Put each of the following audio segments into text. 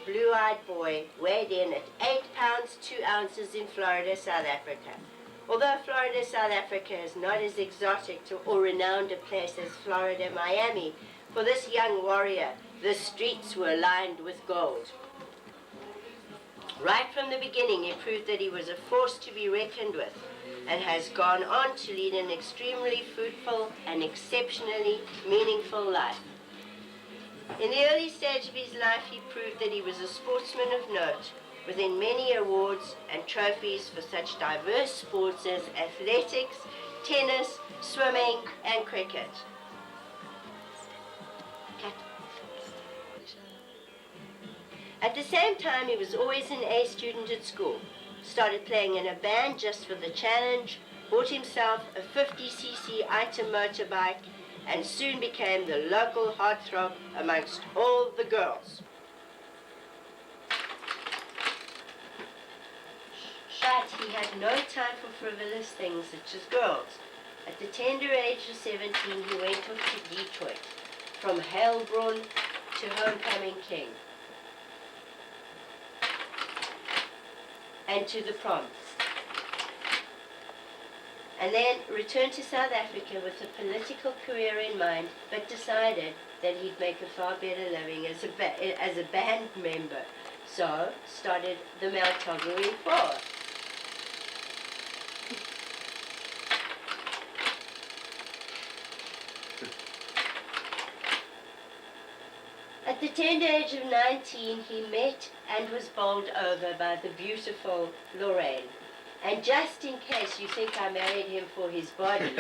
blue-eyed boy weighed in at 8 pounds 2 ounces in Florida, South Africa. Although Florida, South Africa is not as exotic or renowned a place as Florida, Miami, for this young warrior, the streets were lined with gold. Right from the beginning, he proved that he was a force to be reckoned with, and has gone on to lead an extremely fruitful and exceptionally meaningful life. In the early stage of his life, he proved that he was a sportsman of note, winning many awards and trophies for such diverse sports as athletics, tennis, swimming, and cricket. At the same time, he was always an A student at school. Started playing in a band just for the challenge, bought himself a 50cc item motorbike, and soon became the local heartthrob amongst all the girls. But he had no time for frivolous things such as girls. At the tender age of 17, he went off to Detroit, from Heilbronn to Homecoming King, and to the prom. And then returned to South Africa with a political career in mind, but decided that he'd make a far better living as a band member. So started the Maltoggery Four. At the tender age of 19, he met and was bowled over by the beautiful Lorraine. And just in case you think I married him for his body,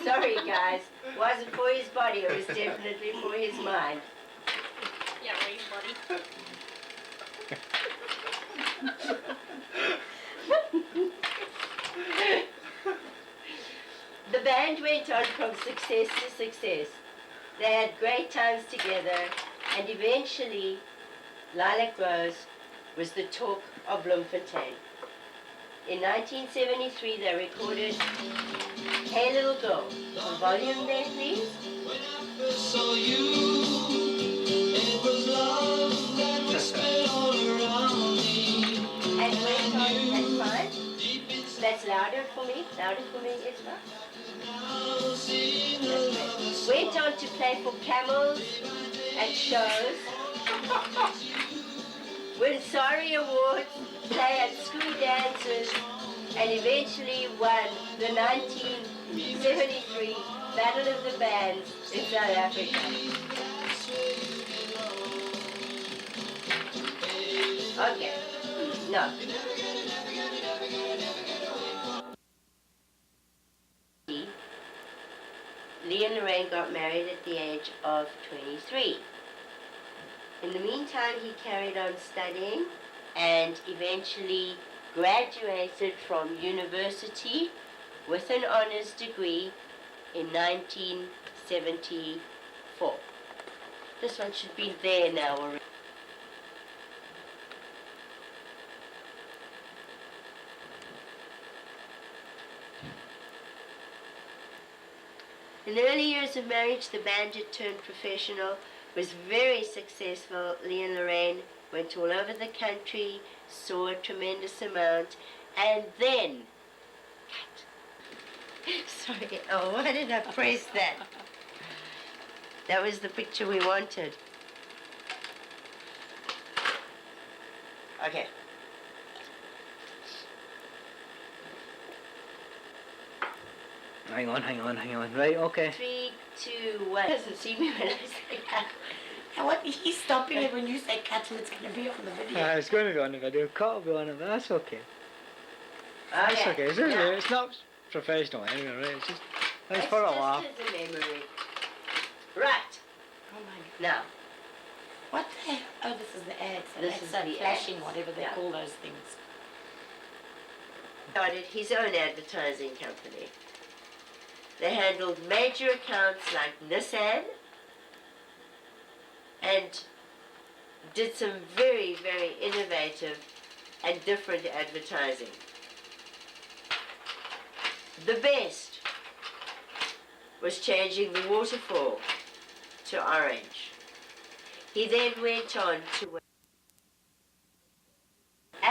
sorry guys, it wasn't for his body, it was definitely for his mind. Yeah, for his body. The band went on from success to success. They had great times together, and eventually Lilac Rose was the talk of Bloemfontein. In 1973, they recorded Hey Little Girl. Volume there, please. When I first saw you, it was love that was spread all around me. And went on at 5. That's louder for me, Isma. Went on to play for Camels at shows. Win Sorry Awards, play at school dances, and eventually won the 1973 Battle of the Bands in South Africa. Okay, no. Lee and Lorraine got married at the age of 23. In the meantime, he carried on studying and eventually graduated from university with an honors degree in 1974. This one should be there now already. In the early years of marriage, the band had turned professional, was very successful. Lee and Lorraine went all over the country, saw a tremendous amount, and then, sorry, oh, why did I press that? That was the picture we wanted. Okay. Hang on. Right, okay. 3, 2, 1. He doesn't see me when I say that. And what, he's stopping it when you say cut and it's going to be on the video. It's going to be on the video. Cut will be on it, but that's okay. Okay. That's okay. It's not professional anyway, right? It's just for a laugh. It's just as a memory. Right. Oh my God. Now. What the hell? Oh, this is the ads. This That's is so the flashing, ads. whatever they Yeah. call those things. Started his own advertising company. They handled major accounts like Nissan and did some very, very innovative and different advertising. The best was changing the waterfall to orange. He then went on to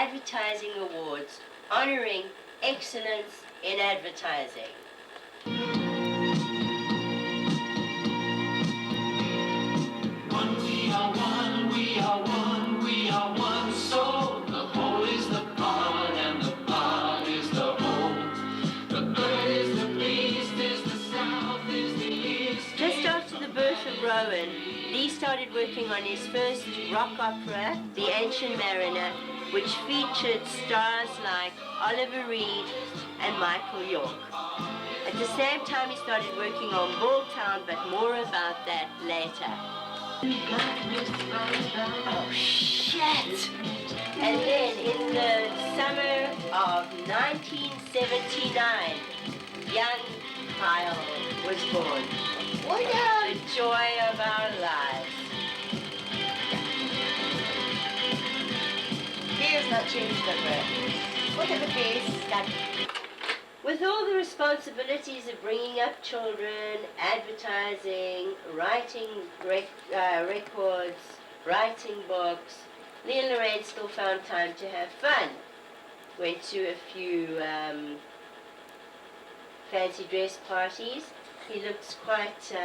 Advertising Awards, honoring excellence in advertising. One, we are one, we are one, we are one soul. The whole is the part, and the part is the whole. The bird is the beast, is the south, is the east. Just after the birth of Rowan, Lee started working on his first rock opera, The Ancient Mariner, which featured stars like Oliver Reed and Michael York. At the same time, he started working on Balltown, but more about that later. Oh, shit! And then in the summer of 1979, young Kyle was born. The joy of our lives. He has not changed a bit. Look at the face. He's got With all the responsibilities of bringing up children, advertising, writing records, writing books, Lee and Lorraine still found time to have fun. Went to a few fancy dress parties. He looks quite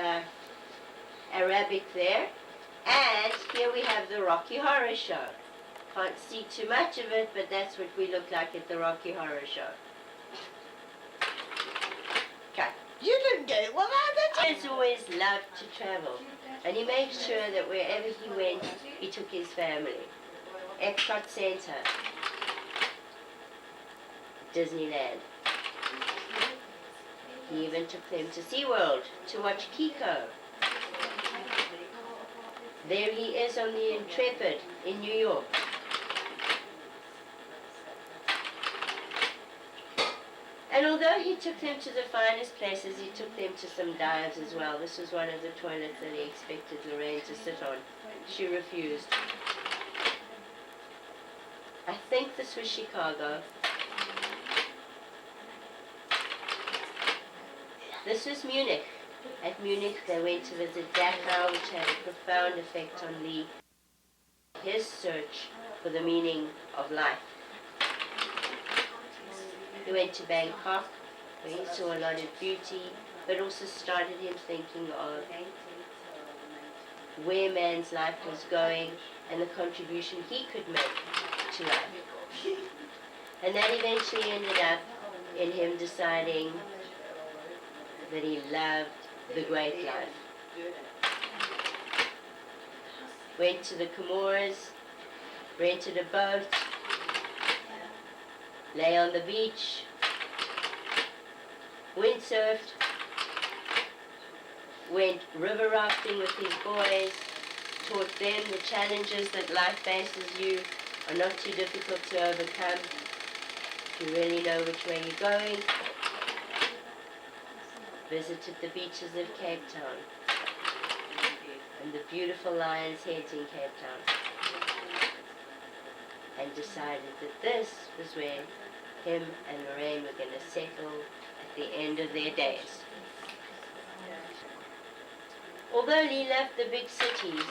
Arabic there. And here we have the Rocky Horror Show. Can't see too much of it, but that's what we look like at the Rocky Horror Show. You didn't get it. Well, He has always loved to travel, and he made sure that wherever he went, he took his family. Epcot Center, Disneyland. He even took them to SeaWorld to watch Kiko. There he is on the Intrepid in New York. And although he took them to the finest places, he took them to some dives as well. This was one of the toilets that he expected Lorraine to sit on. She refused. I think this was Chicago. This was Munich. At Munich, they went to visit Dachau, which had a profound effect on Lee. His search for the meaning of life. He went to Bangkok, where he saw a lot of beauty, but also started him thinking of where man's life was going and the contribution he could make to life. And that eventually ended up in him deciding that he loved the great life. Went to the Comoros, rented a boat, lay on the beach, windsurfed, went river rafting with his boys, taught them the challenges that life faces you are not too difficult to overcome if you really know which way you're going. Visited the beaches of Cape Town and the beautiful Lion's Heads in Cape Town, and decided that this was where him and Lorraine were going to settle at the end of their days. Although Lee loved the big cities,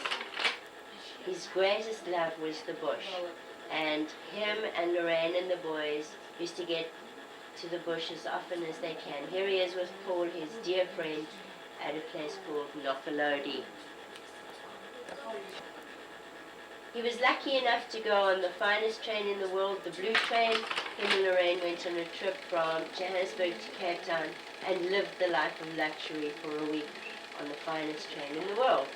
his greatest love was the bush, and him and Lorraine and the boys used to get to the bush as often as they can. Here he is with Paul, his dear friend, at a place called Nokalodi. He was lucky enough to go on the finest train in the world, the Blue Train. Him and Lorraine went on a trip from Johannesburg to Cape Town and lived the life of luxury for a week on the finest train in the world.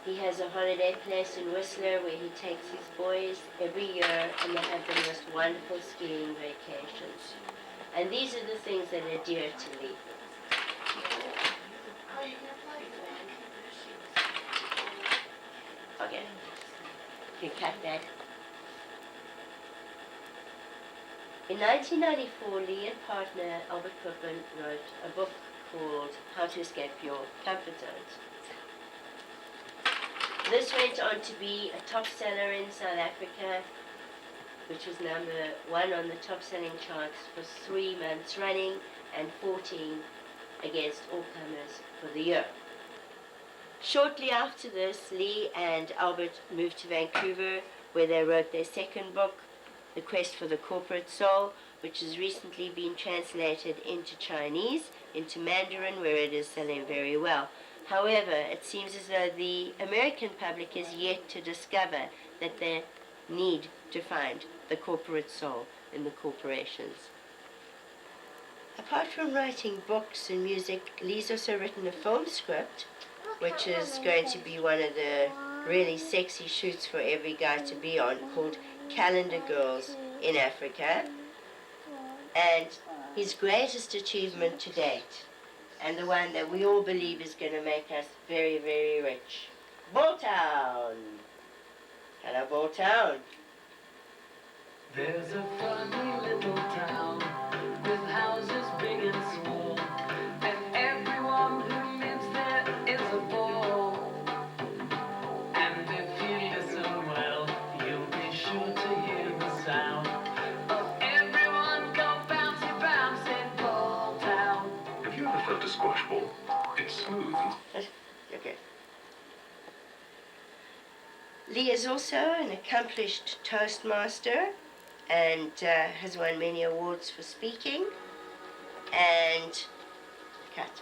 He has a holiday place in Whistler where he takes his boys every year, and they have the most wonderful skiing vacations. And these are the things that are dear to Lee. Okay, you can cut that. In 1994, Lee and partner Albert Cookman wrote a book called How to Escape Your Comfort Zones. This went on to be a top seller in South Africa, which was number 1 on the top selling charts for 3 months running and 14 against all comers for the year. Shortly after this, Lee and Albert moved to Vancouver, where they wrote their second book, The Quest for the Corporate Soul, which has recently been translated into Chinese, into Mandarin, where it is selling very well. However, it seems as though the American public is yet to discover that they need to find the corporate soul in the corporations. Apart from writing books and music, Lee's also written a film script, which is going to be one of the really sexy shoots for every guy to be on, called Calendar Girls in Africa. And his greatest achievement to date, and the one that we all believe is going to make us very, very rich. Balltown! Hello, Balltown. There's a funny little town with houses big and small, and everyone who lives there is a ball. And if you listen well, you'll be sure to hear the sound of everyone go bouncy, bouncy, ball town. Have you ever felt a squash ball? It's smooth and Okay. Lee is also an accomplished Toastmaster and has won many awards for speaking. And cut.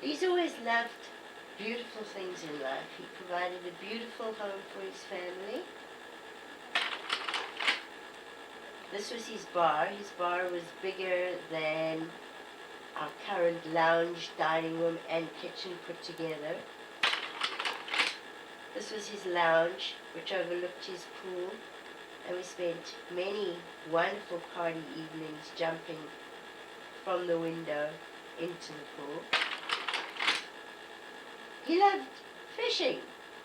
He's always loved beautiful things in life. He provided a beautiful home for his family. This was his bar. His bar was bigger than our current lounge, dining room, and kitchen put together. This was his lounge, which overlooked his pool, and we spent many wonderful party evenings jumping from the window into the pool. He loved fishing.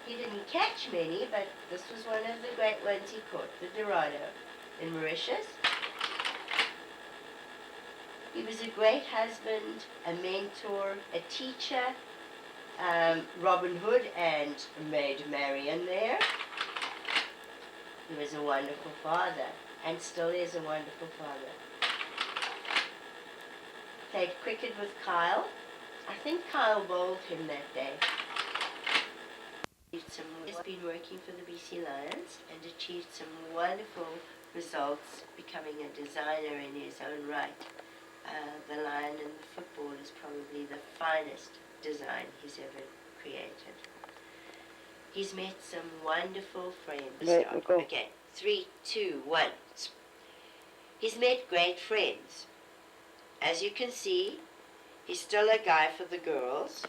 He didn't catch many, but this was one of the great ones he caught, the Dorado in Mauritius. He was a great husband, a mentor, a teacher, Robin Hood and Maid Marian there. He was a wonderful father, and still is a wonderful father. Played cricket with Kyle. I think Kyle bowled him that day. He's been working for the BC Lions and achieved some wonderful results, becoming a designer in his own right. The lion in the football is probably the finest design he's ever created. He's met some wonderful friends. Right, we'll go. Okay, 3, 2, 1. He's met great friends. As you can see, he's still a guy for the girls,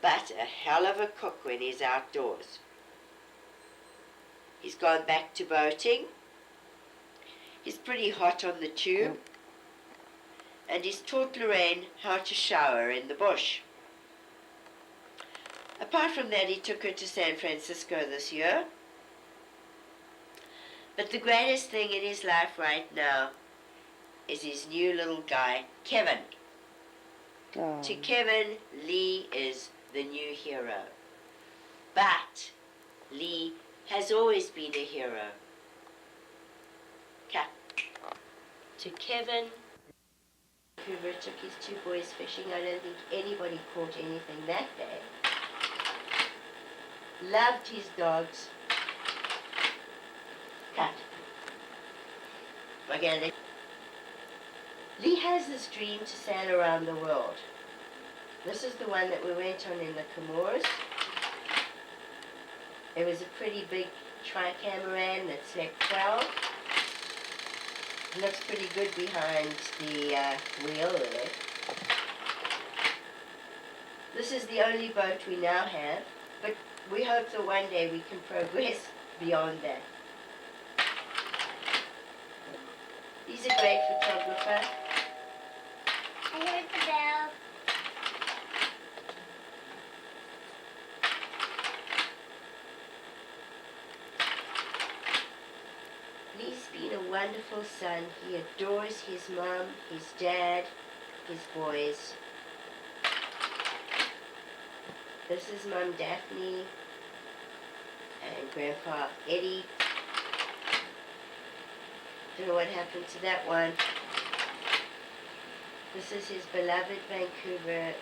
but a hell of a cook when he's outdoors. He's gone back to boating. He's pretty hot on the tube. And he's taught Lorraine how to shower in the bush. Apart from that, he took her to San Francisco this year. But the greatest thing in his life right now is his new little guy, Kevin. Oh. To Kevin, Lee is the new hero. But Lee has always been a hero. Cut. To Kevin, Hoover took his 2 boys fishing. I don't think anybody caught anything that day. Loved his dogs. Cut. Again, Lee has this dream to sail around the world. This is the one that we went on in the Comores. It was a pretty big tricameron that slept 12. It looks pretty good behind the wheel there. This is the only boat we now have, but we hope that one day we can progress beyond that. He's a great photographer. I heard the bell. Lee's been a wonderful son. He adores his mom, his dad, his boys. This is Mum Daphne and Grandpa Eddie. Don't know what happened to that one. This is his beloved Vancouver